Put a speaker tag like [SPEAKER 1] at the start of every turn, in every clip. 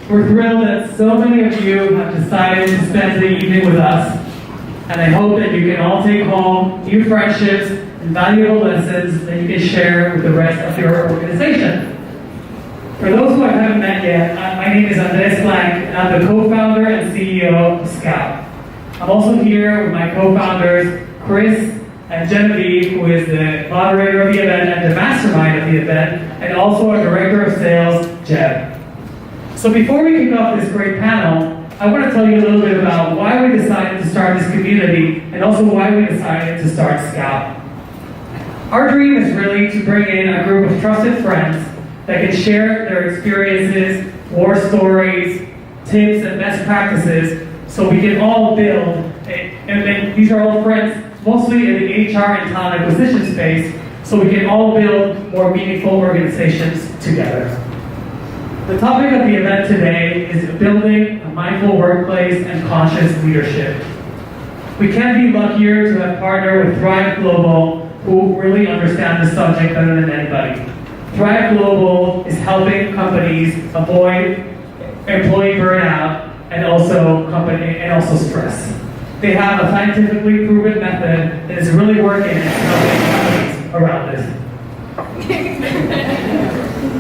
[SPEAKER 1] We're thrilled that so many of you have decided to spend the evening with us, and I hope that you can all take home new friendships and valuable lessons that you can share with the rest of your organization. For those who I haven't met yet, my name is Andres Blank, and I'm the co-founder and CEO of Scout. I'm also here with my co-founders, Chris and Genevieve, who is the moderator of the event and the mastermind of the event, and also our director of sales, Jeb. So before we kick off this great panel, I want to tell you a little bit about why we decided to start this community and also why we decided to start Scout. Our dream is really to bring in a group of trusted friends that can share their experiences, war stories, tips, and best practices so we can all build, and these are all friends mostly in the HR and talent acquisition space, so we can all build more meaningful organizations together. The topic of the event today is building a mindful workplace and conscious leadership. We can't be luckier to have partnered with Thrive Global, who really understand the subject better than anybody. Thrive Global is helping companies avoid employee burnout and also stress. They have a scientifically proven method that is really working and helping companies around this.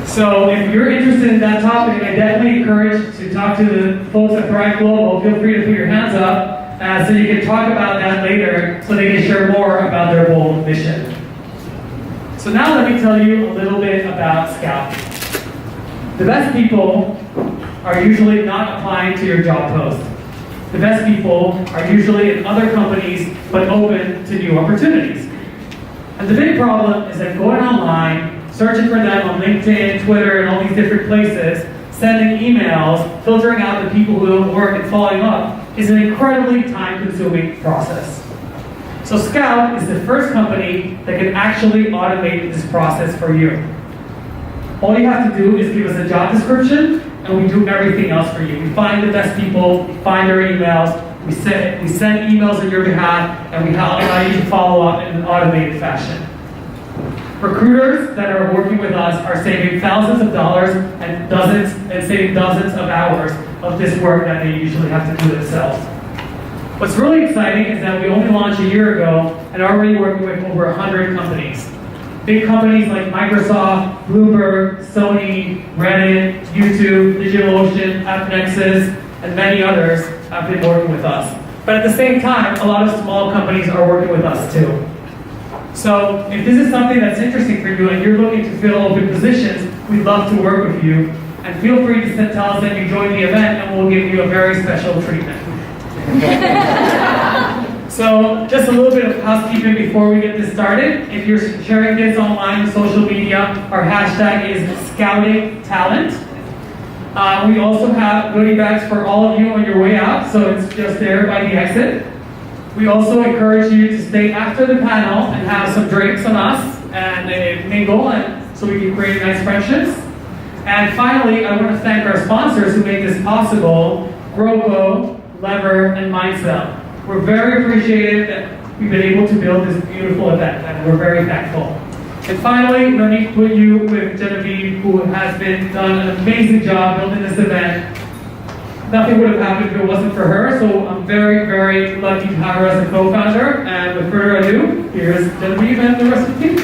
[SPEAKER 1] So if you're interested in that topic, I definitely encourage to talk to the folks at Thrive Global. Feel free to put your hands up so you can talk about that later so they can share more about their bold mission. So now let me tell you a little bit about Scout. The best people are usually not applying to your job post. The best people are usually in other companies, but open to new opportunities. And the big problem is that going online, searching for them on LinkedIn, Twitter, and all these different places, sending emails, filtering out the people who don't work, and following up is an incredibly time-consuming process. So Scout is the first company that can actually automate this process for you. All you have to do is give us a job description, and we do everything else for you. We find the best people, we find their emails, we send emails on your behalf, and we allow you to follow up in an automated fashion. Recruiters that are working with us are saving thousands of dollars and saving dozens of hours of this work that they usually have to do themselves. What's really exciting is that we only launched a year ago and are already working with over 100 companies. Big companies like Microsoft, Bloomberg, Sony, Reddit, YouTube, DigitalOcean, AppNexus, and many others have been working with us. But at the same time, a lot of small companies are working with us too. So if this is something that's interesting for you and you're looking to fill open positions, we'd love to work with you. And feel free to tell us that you joined the event and we'll give you a very special treatment. So just a little bit of housekeeping before we get this started. If you're sharing this online on social media, our hashtag is ScoutingTalent. We also have goodie bags for all of you on your way out, so it's just there by the exit. We also encourage you to stay after the panel and have some drinks on us and mingle, and so we can create nice friendships. And finally, I want to thank our sponsors who make this possible, Grovo, Lever, and Mindcell. We're very appreciative that we've been able to build this beautiful event, and we're very thankful. And finally, let me put you with Genevieve, who has done an amazing job building this event. Nothing would have happened if it wasn't for her, so I'm very, very lucky to have her as a co-founder. And with further ado, here's Genevieve and the rest of the team.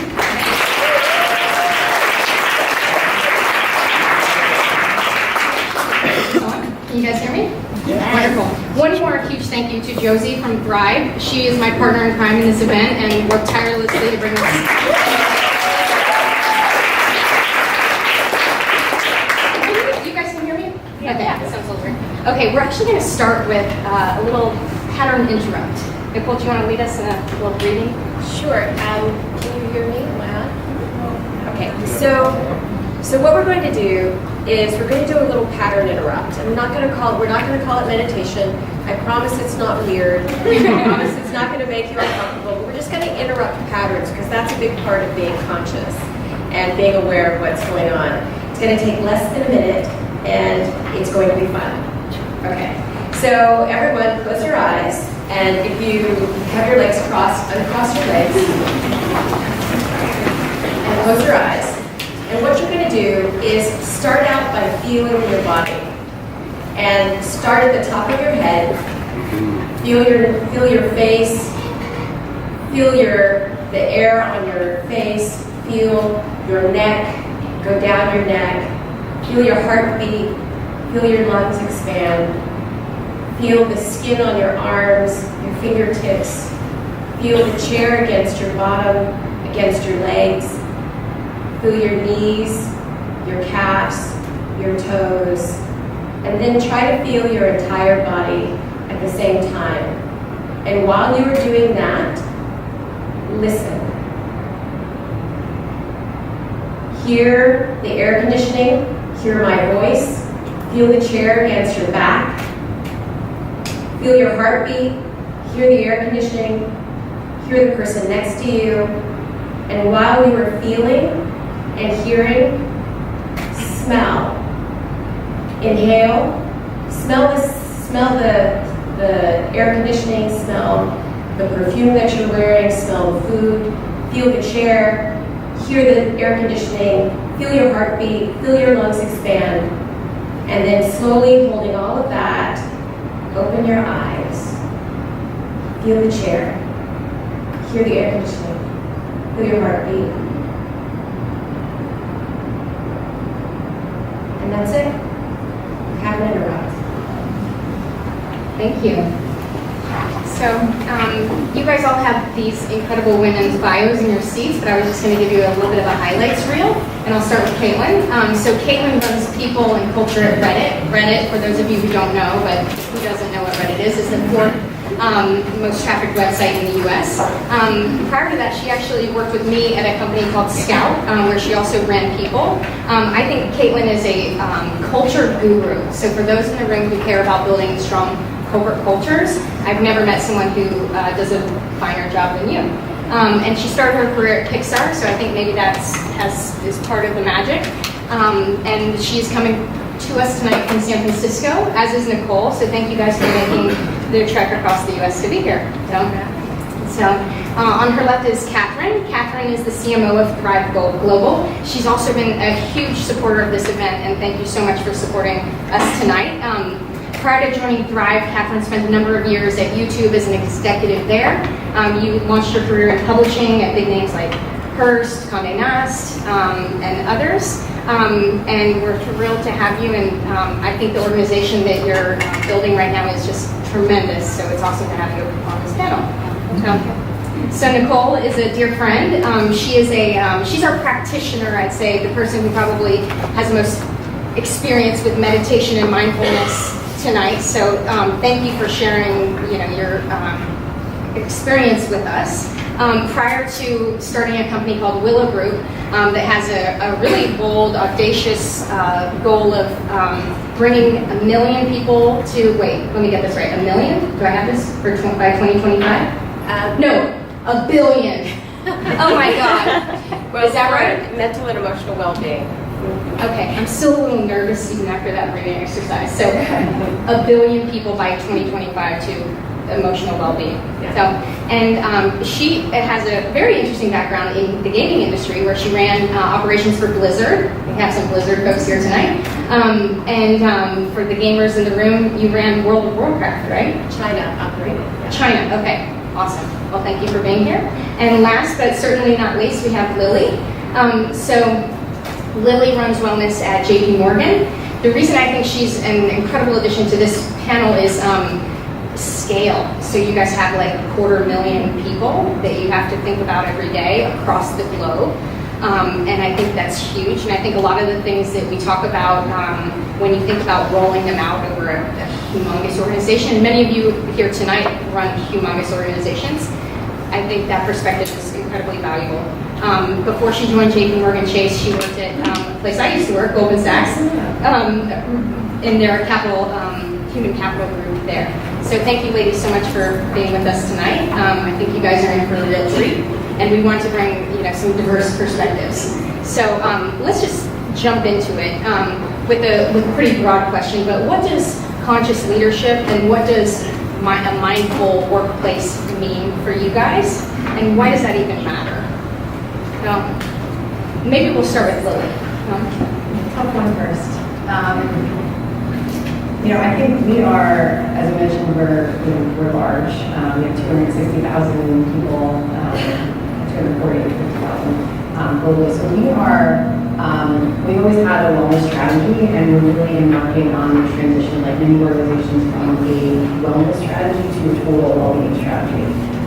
[SPEAKER 2] Can you guys hear me? Yes. Wonderful. One more huge thank you to Josie from Thrive. She is my partner in crime in this event and worked tirelessly to bring us. You guys can hear me? Yeah. Okay, that sounds a little weird. Okay, we're actually going to start with a little pattern interrupt. Nichol, do you want to lead us in a little reading?
[SPEAKER 3] Sure. Can you hear me? Am I on? Okay. So what we're going to do is we're going to do a little pattern interrupt. We're not going to call it meditation. I promise it's not weird. I promise it's not going to make you uncomfortable. But we're just going to interrupt patterns because that's a big part of being conscious and being aware of what's going on. It's going to take less than a minute and it's going to be fun. Okay. So everyone, close your eyes, and if you have your legs crossed, uncross your legs, and close your eyes. And what you're going to do is start out by feeling your body. And start at the top of your head. Feel your face. Feel the air on your face. Feel your neck. Go down your neck. Feel your heartbeat. Feel your lungs expand. Feel the skin on your arms, your fingertips. Feel the chair against your bottom, against your legs. Feel your knees, your calves, your toes. And then try to feel your entire body at the same time. And while you are doing that, listen. Hear the air conditioning, hear my voice, feel the chair against your back, feel your heartbeat, hear the air conditioning, hear the person next to you, and while you are feeling and hearing, smell. Inhale, smell the air conditioning, smell the perfume that you're wearing, smell the food, feel the chair, hear the air conditioning, feel your heartbeat, feel your lungs expand, and then slowly holding all of that, open your eyes, feel the chair, hear the air conditioning, feel your heartbeat, and that's it. Have an interrupt.
[SPEAKER 2] Thank you. So, you guys all have these incredible women's bios in your seats, but I was just going to give you a little bit of a highlights reel, and I'll start with Katelin. So Katelin runs people and culture at Reddit. Reddit, for those of you who don't know, but who doesn't know what Reddit is the fourth most trafficked website in the US. Prior to that, she actually worked with me at a company called Scout, where she also ran people. I think Katelin is a culture guru. So for those in the room who care about building strong corporate cultures, I've never met someone who does a finer job than you. And she started her career at Pixar, so I think maybe is part of the magic. And she's coming to us tonight from San Francisco, as is Nichol. So thank you guys for making the trek across the US to be here. So on her left is Kathryn. Kathryn is the CMO of Thrive Global. She's also been a huge supporter of this event, and thank you so much for supporting us tonight. Prior to joining Thrive, Kathryn spent a number of years at YouTube as an executive there. You launched your career in publishing at big names like Hearst, Condé Nast, and others. And we're thrilled to have you, and I think the organization that you're building right now is just tremendous, so it's awesome to have you on this panel. So Nichol is a dear friend. She's our practitioner, I'd say, the person who probably has the most experience with meditation and mindfulness tonight. So thank you for sharing, your experience with us. Prior to starting a company called Willow Group that has a really bold, audacious goal of bringing 1 million people to, wait, let me get this right, 1 million? Do I have this by 2025? No, 1 billion. Oh my God.
[SPEAKER 3] Well,
[SPEAKER 2] is that right?
[SPEAKER 3] Mental and emotional well-being.
[SPEAKER 2] Okay, I'm still a little nervous even after that breathing exercise. So 1 billion people by 2025 to emotional well-being.
[SPEAKER 3] Yeah.
[SPEAKER 2] So, and she has a very interesting background in the gaming industry, where she ran operations for Blizzard. We have some Blizzard folks here tonight. And for the gamers in the room, you ran World of Warcraft, right?
[SPEAKER 3] China operated. Yeah.
[SPEAKER 2] China. Okay, awesome. Well, thank you for being here. And last but certainly not least, we have Lilly. So Lilly runs wellness at JPMorgan. The reason I think she's an incredible addition to this panel is scale. So you guys have like 250,000 people that you have to think about every day across the globe. And I think that's huge. And I think a lot of the things that we talk about when you think about rolling them out over a humongous organization, many of you here tonight run humongous organizations. I think that perspective is incredibly valuable. Before she joined JPMorgan Chase, she worked at a place I used to work, Goldman Sachs, in their human capital group there. So thank you ladies so much for being with us tonight. I think you guys are in for a real treat, and we want to bring some diverse perspectives. So let's just jump into it with a pretty broad question, but what does conscious leadership and what does a mindful workplace mean for you guys, and why does that even matter? Maybe we'll start with Lilly.
[SPEAKER 4] Top one first. I think we are, as I mentioned, we're large. We have 260,000 people, 240 to 50,000 globally. So we are, we've always had a wellness strategy, and we're really embarking on the transition, like many organizations, from a wellness strategy to a total well-being strategy.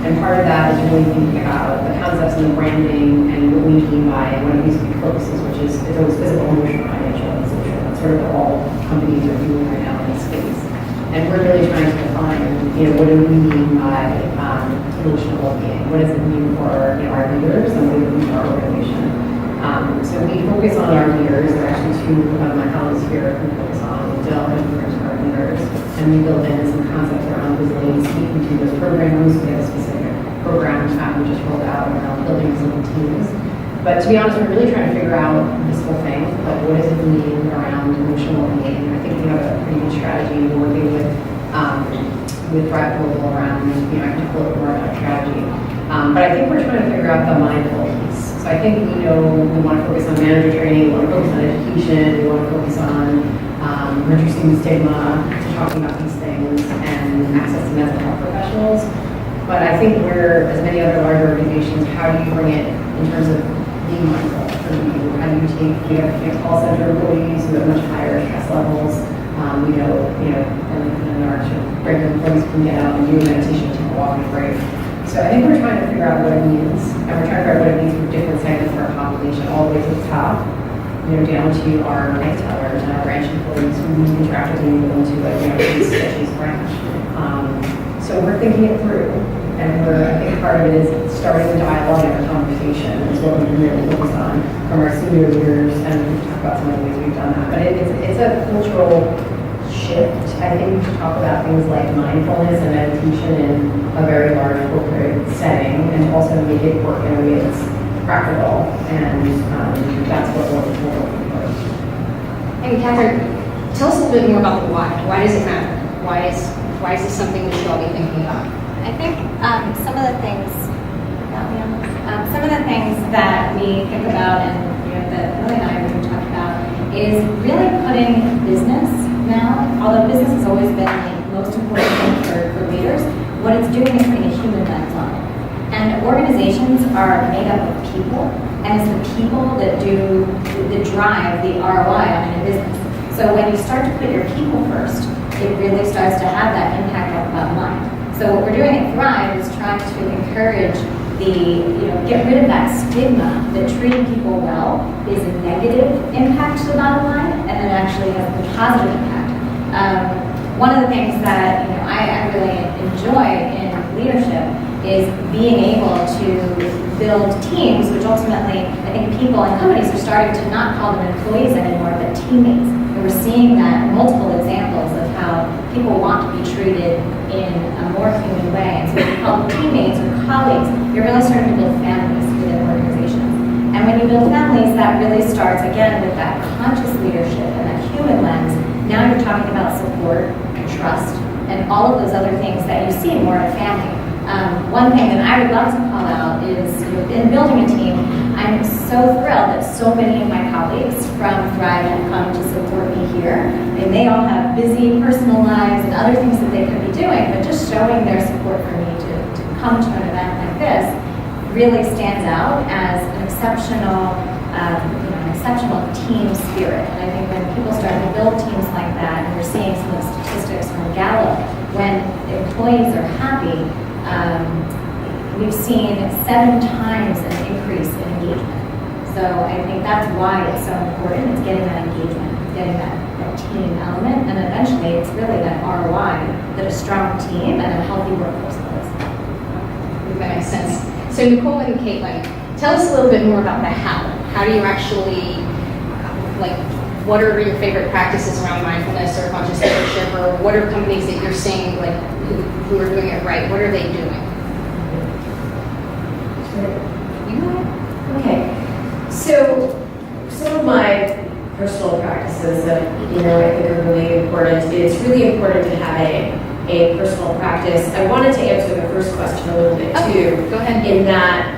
[SPEAKER 4] And part of that is really thinking about the concepts and the branding and what we mean by one of these big focuses, which is it's always physical, emotional, financial, and social. That's sort of what all companies are doing right now in this space. And we're really trying to define, what do we mean by emotional well-being? What does it mean for our leaders and what does it mean for our organization? So we focus on our leaders. There are actually two of my colleagues here who focus on development for our leaders. And we build in some concepts around resiliency into those programs. We have a specific program we just rolled out around building resilient teams. But to be honest, we're really trying to figure out this whole thing. Like, what does it mean around emotional well-being? I think we have a pretty good strategy. We're working with Bradford around, I can pull it more about strategy. But I think we're trying to figure out the mindful piece. So I think we want to focus on manager training, we want to focus on education, we want to focus on reducing the stigma, talking about these things, and access to mental health professionals. But I think as many other large organizations, how do you bring it in terms of being mindful? How do you take, we have call center employees who have much higher stress levels. And our break employees can get out and do a meditation, take a walk, and a break. So I think we're trying to figure out what it means, and we're trying to figure out what it means for different segments of our population, all the way to the top, down to our night tellers and our branch employees who we interact with and go into each branch. So we're thinking it through, and I think part of it is starting the dialogue and the conversation is what we've really focused on from our senior leaders, and we've talked about some of the ways we've done that. But it's a cultural shift. I think we should talk about things like mindfulness and meditation in a very large corporate setting, and also make it work in a way that's practical, and that's what we're looking for.
[SPEAKER 2] And Kathryn, tell us a little bit more about the why. Why does it matter? Why is this something we should all be thinking about?
[SPEAKER 5] I think some of the things that we think about, and that Lilly and I have talked about, is really putting business now. Although business has always been the most important thing for leaders, what it's doing is putting a human lens on it. And organizations are made up of people, and it's the people that drive the ROI on a business. So when you start to put your people first, it really starts to have that impact on the bottom line. So what we're doing at Thrive is trying to encourage get rid of that stigma that treating people well is a negative impact to the bottom line, and then actually has a positive impact. One of the things that I really enjoy in leadership is being able to build teams, which ultimately I think people and companies are starting to not call them employees anymore, but teammates. And we're seeing that multiple examples of how people want to be treated in a more human way. And so when you call them teammates or colleagues, you're really starting to build families within organizations. And when you build families, that really starts again with that conscious leadership and that human lens. Now you're talking about support and trust and all of those other things that you see more in a family. One thing that I would love to call out is in building a team, I'm so thrilled that so many of my colleagues from Thrive have come to support me here. And they all have busy personal lives and other things that they could be doing, but just showing their support for me to come to an event like this really stands out as an exceptional team spirit. And I think when people start to build teams like that, and we're seeing some of the statistics from Gallup, when employees are happy, we've seen 7 times an increase in engagement. So I think that's why it's so important. It's getting that engagement, getting that team element, and eventually it's really that ROI that a strong team and a healthy workforce does.
[SPEAKER 2] That makes sense. So Nichol and Katelin, tell us a little bit more about the how. How do you actually, what are your favorite practices around mindfulness or conscious leadership, or what are companies that you're seeing who are doing it right? What are they doing?
[SPEAKER 4] Okay, so some of my personal practices that I think are really important. It's really important to have a personal practice. I wanted to answer the first question a little bit too.
[SPEAKER 2] Go ahead.
[SPEAKER 4] In that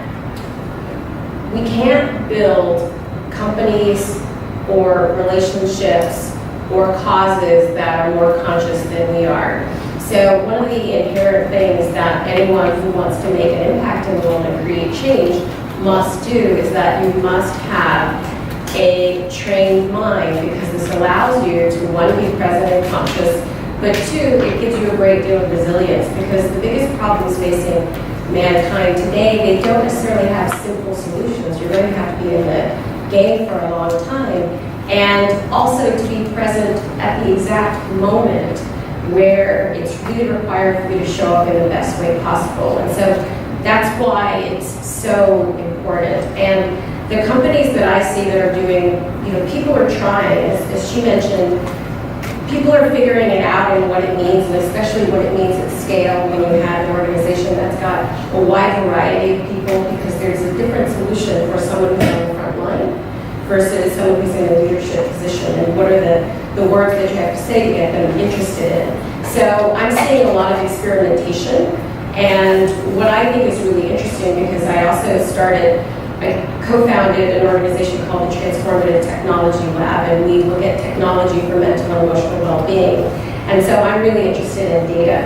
[SPEAKER 4] we can't build companies or relationships
[SPEAKER 3] or causes that are more conscious than we are. So one of the inherent things that anyone who wants to make an impact in the world and create change must do is that you must have a trained mind, because this allows you to, one, be present and conscious, but two, it gives you a great deal of resilience, because the biggest problems facing mankind today, they don't necessarily have simple solutions. You're going to have to be in the game for a long time, and also to be present at the exact moment where it's really required for you to show up in the best way possible. And so that's why it's so important. And the companies that I see that are doing, people are trying, as she mentioned, people are figuring it out and what it means, and especially what it means at scale when you have an organization that's got a wide variety of people, because there's a different solution for someone who's on the front line versus someone who's in a leadership position, and what are the words that you have to say to get them interested in. So I'm seeing a lot of experimentation, and what I think is really interesting, because I co-founded an organization called the Transformative Technology Lab, and we look at technology for mental and emotional well-being. And so I'm really interested in data.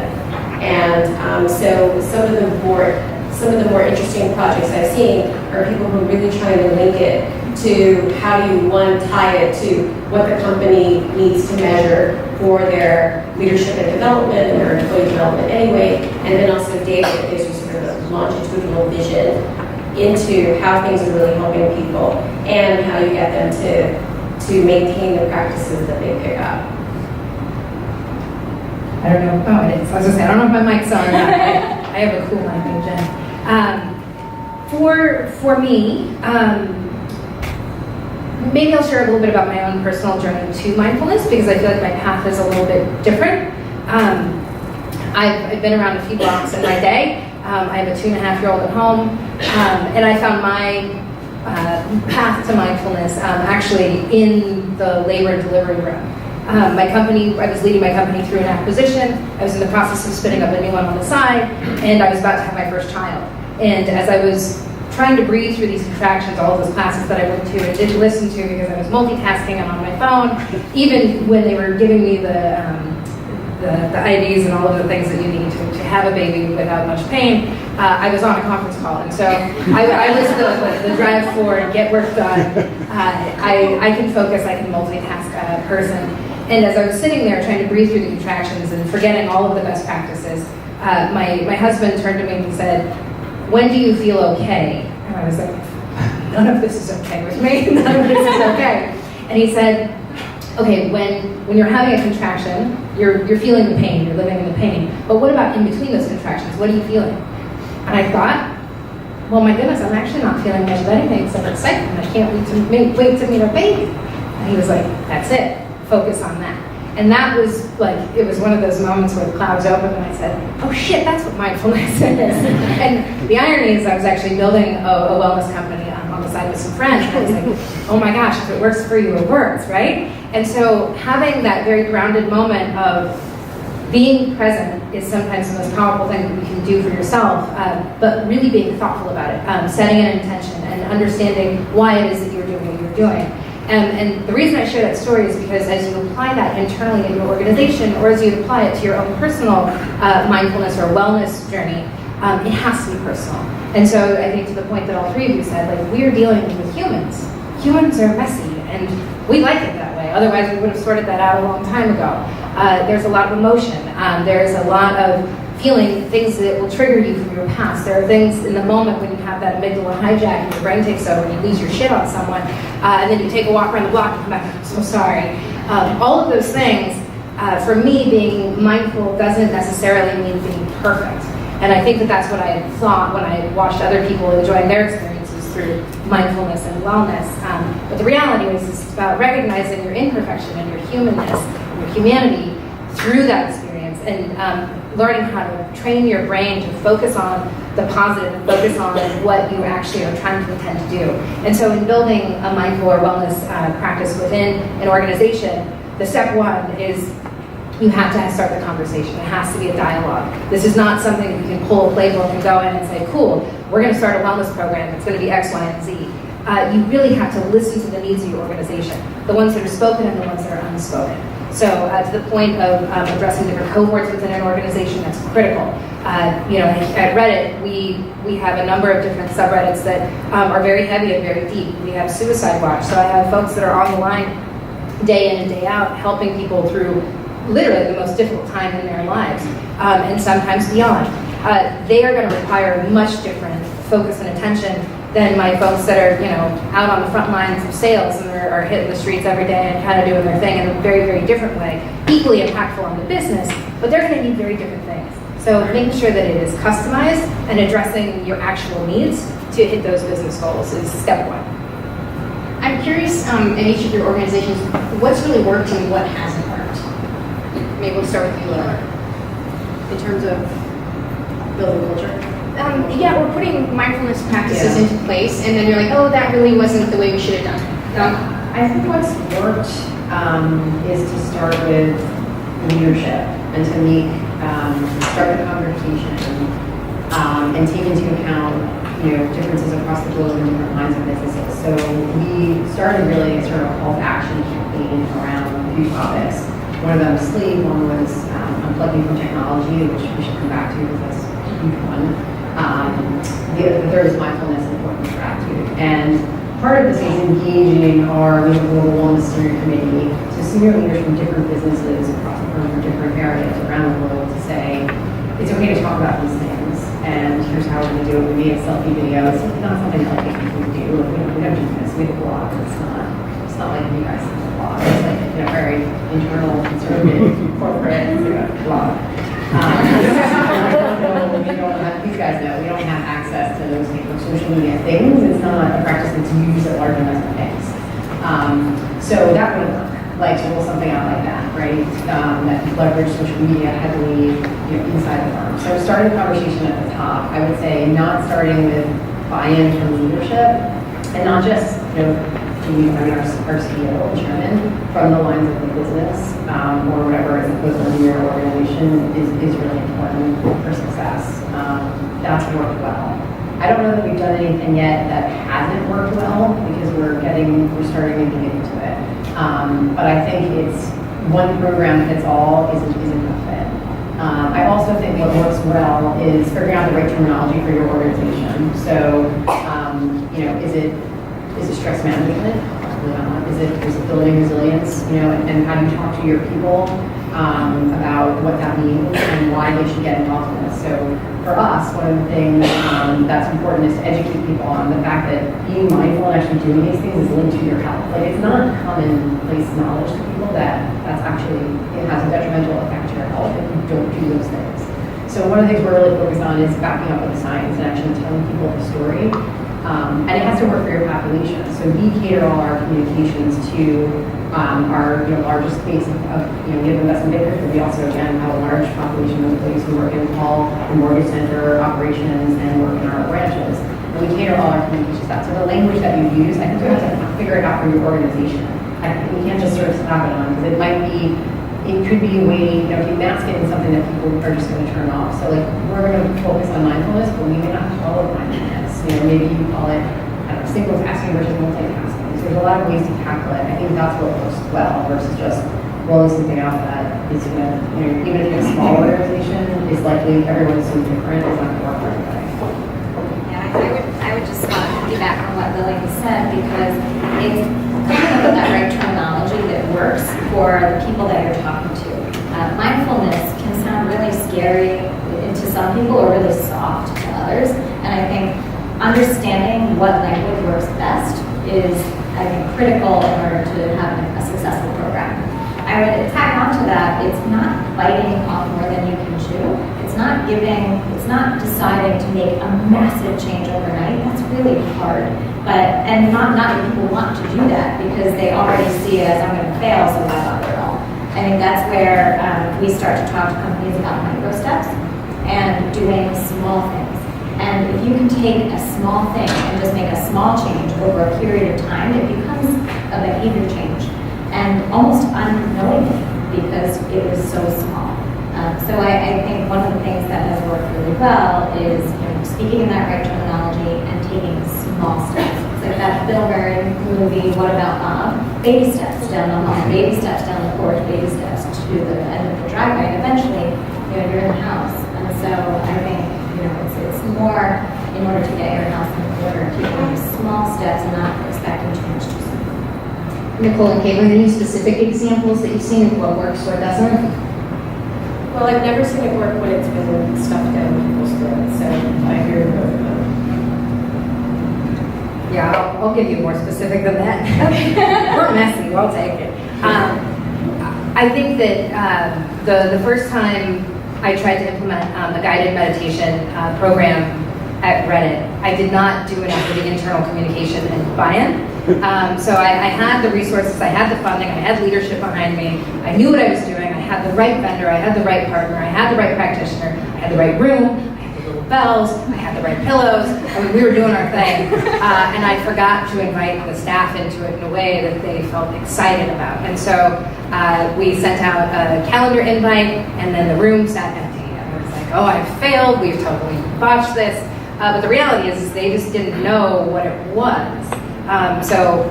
[SPEAKER 3] And so some of the more interesting projects I've seen are people who are really trying to link it to how do you, one, tie it to what the company needs to measure for their leadership and development and their employee development anyway, and then also data that gives you sort of a longitudinal vision into how things are really helping people and how you get them to maintain the practices that they pick up.
[SPEAKER 6] I don't know. Oh, it is. I was gonna say, I don't know if my mic's on or not. I have a cool mic, Jen. For me, maybe I'll share a little bit about my own personal journey to mindfulness, because I feel like my path is a little bit different. I've been around a few blocks in my day. I have a 2.5-year-old at home, and I found my path to mindfulness actually in the labor and delivery room. My company, I was leading my company through an acquisition. I was in the process of spinning up a new one on the side, and I was about to have my first child. And as I was trying to breathe through these contractions, all of those classes that I went to and didn't listen to because I was multitasking and on my phone, even when they were giving me the IDs and all of the things that you need to have a baby without much pain, I was on a conference call. And so I was the drive forward, get work done. I can focus, I can multitask person. And as I was sitting there trying to breathe through the contractions and forgetting all of the best practices, my husband turned to me and said, "When do you feel okay?" And I was like, none of this is okay with me. None of this is okay. And he said, okay, when you're having a contraction, you're feeling the pain, you're living in the pain. But what about in between those contractions? What are you feeling? And I thought, well, my goodness, I'm actually not feeling much of anything except excitement. I can't wait to meet a baby. And he was like, that's it. Focus on that. And that was like, it was one of those moments where the clouds opened and I said, oh shit, that's what mindfulness is. And the irony is I was actually building a wellness company on the side with some friends. And I was like, oh my gosh, if it works for you, it works, right? And so having that very grounded moment of being present is sometimes the most powerful thing that you can do for yourself, but really being thoughtful about it, setting an intention and understanding why it is that you're doing what you're doing. And the reason I share that story is because as you apply that internally in your organization, or as you apply it to your own personal mindfulness or wellness journey, it has to be personal. And so I think to the point that all three of you said, like, we're dealing with humans. Humans are messy, and we like it that way. Otherwise, we would have sorted that out a long time ago. There's a lot of emotion. There's a lot of feeling things that will trigger you from your past. There are things in the moment when you have that amygdala hijack and your brain takes over and you lose your shit on someone, and then you take a walk around the block and come back, I'm so sorry. All of those things, for me, being mindful doesn't necessarily mean being perfect. And I think that that's what I thought when I watched other people enjoying their experiences through mindfulness and wellness. But the reality is it's about recognizing your imperfection and your humanness, and your humanity through that experience, and learning how to train your brain to focus on the positive and focus on what you actually are trying to intend to do. And so in building a mindful or wellness practice within an organization, the step one is you have to start the conversation. It has to be a dialogue. This is not something that you can pull a playbook and go in and say, cool, we're going to start a wellness program. It's going to be X, Y, and Z. You really have to listen to the needs of your organization, the ones that are spoken and the ones that are unspoken. So to the point of addressing different cohorts within an organization, that's critical. At Reddit, we have a number of different subreddits that are very heavy and very deep. We have Suicide Watch, so I have folks that are on the line day in and day out helping people through literally the most difficult time in their lives, and sometimes beyond. They are going to require much different focus and attention than my folks that are, out on the front lines of sales and are hitting the streets every day and kind of doing their thing in a very, very different way. Equally impactful on the business, but they're going to need very different things. So making sure that it is customized and addressing your actual needs to hit those business goals is step one.
[SPEAKER 2] I'm curious, in each of your organizations, what's really worked and what hasn't worked? Maybe we'll start with you, Laura.
[SPEAKER 4] In terms of building culture?
[SPEAKER 2] Yeah, we're putting mindfulness practices
[SPEAKER 4] Yeah.
[SPEAKER 2] into place, and then you're like, oh, that really wasn't the way we should have done it.
[SPEAKER 4] I think what's worked is to start with leadership and to start the conversation and take into account differences across the globe and different lines of businesses. So we started really a sort of call to action campaign around a few topics. One of them was sleep, one was unplugging from technology, which we should come back to because that's a huge one. The third is mindfulness and important gratitude. And part of this is engaging our global wellness steering committee, so senior leaders from different businesses across the firm from different areas around the world to say, it's okay to talk about these things, and here's how we're going to do it. We made a selfie video. It's not something that like people do. We don't do this. We have a blog. It's not like you guys have a blog. It's like very internal, conservative, corporate blog. These guys know we don't have access to those kind of social media things. It's not a practice that's used at large investment banks. So that would work, like to roll something out like that, right? That leverage social media heavily inside the firm. So starting the conversation at the top, I would say not starting with buy-in from leadership and not just, our CEO or chairman from the lines of the business or whatever is equivalent in your organization is really important for success. That's worked well. I don't know that we've done anything yet that hasn't worked well because we're starting to get into it. But I think it's one program fits all isn't a fit. I also think what works well is figuring out the right terminology for your organization. So, is it stress management? Probably not. Is it building resilience? And how do you talk to your people about what that means and why they should get involved in this? So for us, one of the things that's important is to educate people on the fact that being mindful and actually doing these things is linked to your health. Like it's not commonplace knowledge to people that it has a detrimental effect to your health if you don't do those things. So one of the things we're really focused on is backing up with the science and actually telling people the story. And it has to work for your population. So we cater all our communications to our largest base of we have investment bankers, but we also again have a large population of employees who work in call and mortgage center operations and work in our branches. And we cater all our communications to that. So the language that you use, I think you have to figure it out for your organization. We can't just sort of slap it on because it could be a way, if you mask it in something that people are just going to turn off. So like we're going to focus on mindfulness, but we may not call it mindfulness. Maybe you call it single tasking versus multitasking. So there's a lot of ways to tackle it. I think that's what works well versus just rolling something out that is going to, even if it's a small organization, is likely everyone's so different, it's not going to work for everybody.
[SPEAKER 5] Yeah, I would just piggyback on what Lilly has said because it's coming up with that right terminology that works for the people that you're talking to. Mindfulness can sound really scary to some people or really soft to others, and I think understanding what language works best is, I think, critical in order to have a successful program. I would tag on to that, it's not biting off more than you can chew. It's not deciding to make a massive change overnight. That's really hard. And not that people want to do that because they already see it as I'm going to fail, so why bother at all. I think that's where we start to talk to companies about micro steps and doing small things. And if you can take a small thing and just make a small change over a period of time, it becomes a behavior change. And almost unknowingly, because it was so small. So I think one of the things that has worked really well is speaking in that right terminology and taking small steps. It's like that Bill Murray movie, What About Bob? Baby steps down the hall, baby steps down the 4 baby steps to the end of the driveway, and eventually, you're in the house. And so I think, it's more in order to get your house in order, keeping small steps and not expecting too much too soon.
[SPEAKER 6] Nichol and Katelin, any specific examples that you've seen of what works, what doesn't?
[SPEAKER 3] Well, I've never seen it work when it's been stuffed down people's throats, so I hear both of them.
[SPEAKER 6] Yeah, I'll give you more specific than that. We're messy, we'll take it. I think that the first time I tried to implement a guided meditation program at Reddit, I did not do enough for the internal communication and buy-in. So I had the resources, I had the funding, I had leadership behind me, I knew what I was doing, I had the right vendor, I had the right partner, I had the right practitioner, I had the right room, I had the little bells, I had the right pillows. I mean, we were doing our thing. And I forgot to invite the staff into it in a way that they felt excited about. And so we sent out a calendar invite, and then the room sat empty. And I was like, oh, I failed, we've totally botched this. But the reality is they just didn't know what it was. So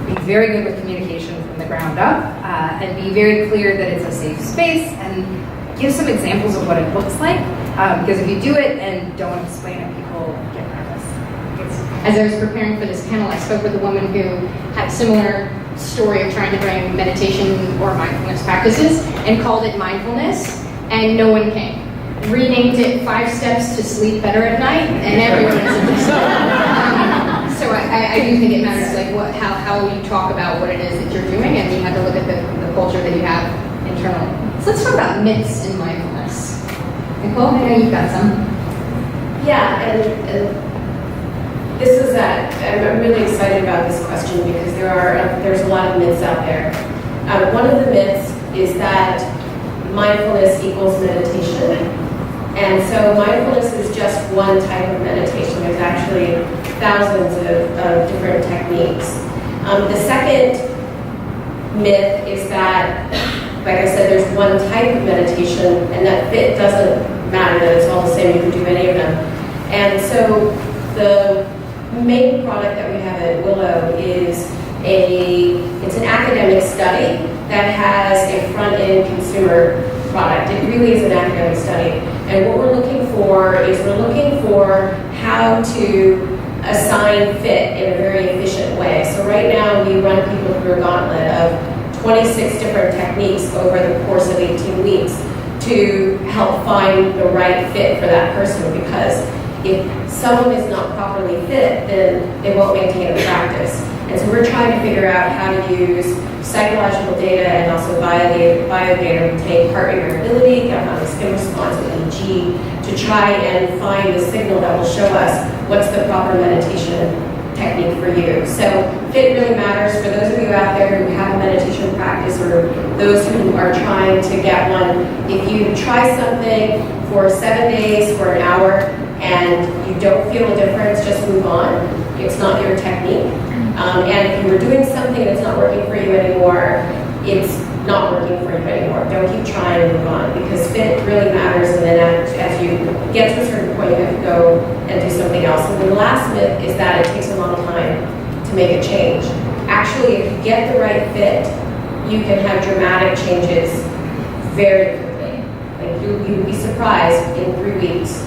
[SPEAKER 6] be very good with communication from the ground up, and be very clear that it's a safe space, and give some examples of what it looks like. Because if you do it and don't explain it, people get nervous.
[SPEAKER 2] As I was preparing for this panel, I spoke with a woman who had a similar story of trying to bring meditation or mindfulness practices and called it mindfulness, and no one came. Renamed it 5 Steps to Sleep Better at Night, and everyone was interested. So I do think it matters, like how you talk about what it is that you're doing, and you have to look at the culture that you have internally. So let's talk about myths in mindfulness. Nichol, I know you've got some.
[SPEAKER 3] Yeah, and this is I'm really excited about this question because there's a lot of myths out there. One of the myths is that mindfulness equals meditation. And so mindfulness is just one type of meditation. There's actually thousands of different techniques. The second myth is that, like I said, there's one type of meditation, and that fit doesn't matter, that it's all the same, you can do any of them. And so the main product that we have at Willow is it's an academic study that has a front-end consumer product. It really is an academic study. And what we're looking for is how to assign fit in a very efficient way. So right now we run people through a gauntlet of 26 different techniques over the course of 18 weeks to help find the right fit for that person, because if someone is not properly fit, then they won't maintain a practice. And so we're trying to figure out how to use psychological data and also bio data to take heart rate variability, the skin response with EEG, to try and find the signal that will show us what's the proper meditation technique for you. So fit really matters for those of you out there who have a meditation practice, or those who are trying to get one. If you try something for 7 days for an hour and you don't feel a difference, just move on. It's not your technique. And if you were doing something that's not working for you anymore, it's not working for you anymore. Don't keep trying and move on, because fit really matters. And then as you get to a certain point, you have to go and do something else. And the last myth is that it takes a long time to make a change. Actually, if you get the right fit, you can have dramatic changes very quickly. Like you'd be surprised in 3 weeks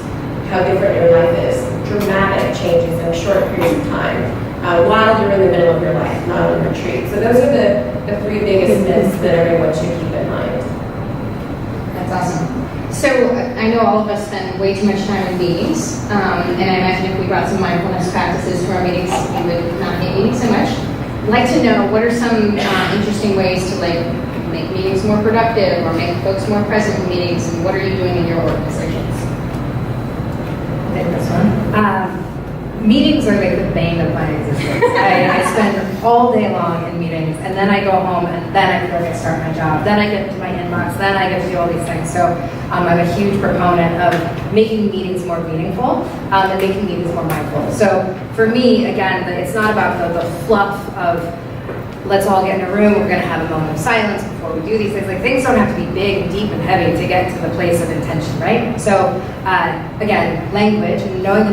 [SPEAKER 3] how different your life is. Dramatic changes in a short period of time. While you're in the middle of your life, not on retreat. So those are the 3 biggest myths that everyone should keep in mind.
[SPEAKER 2] That's awesome. So I know all of us spend way too much time in meetings, and I imagine if we brought some mindfulness practices to our meetings, we would not hate meetings so much. I'd like to know, what are some interesting ways to make meetings more productive or make folks more present in meetings, and what are you doing in your organizations?
[SPEAKER 6] I'll take this one. Meetings are like the bane of my existence. I spend all day long in meetings, and then I go home, and then I feel like I start my job. Then I get to my inbox, then I get to do all these things. So I'm a huge proponent of making meetings more meaningful and making meetings more mindful. So for me, again, it's not about the fluff of let's all get in a room, we're going to have a moment of silence before we do these things. Like, things don't have to be big and deep and heavy to get to the place of intention, right? So again, language and knowing the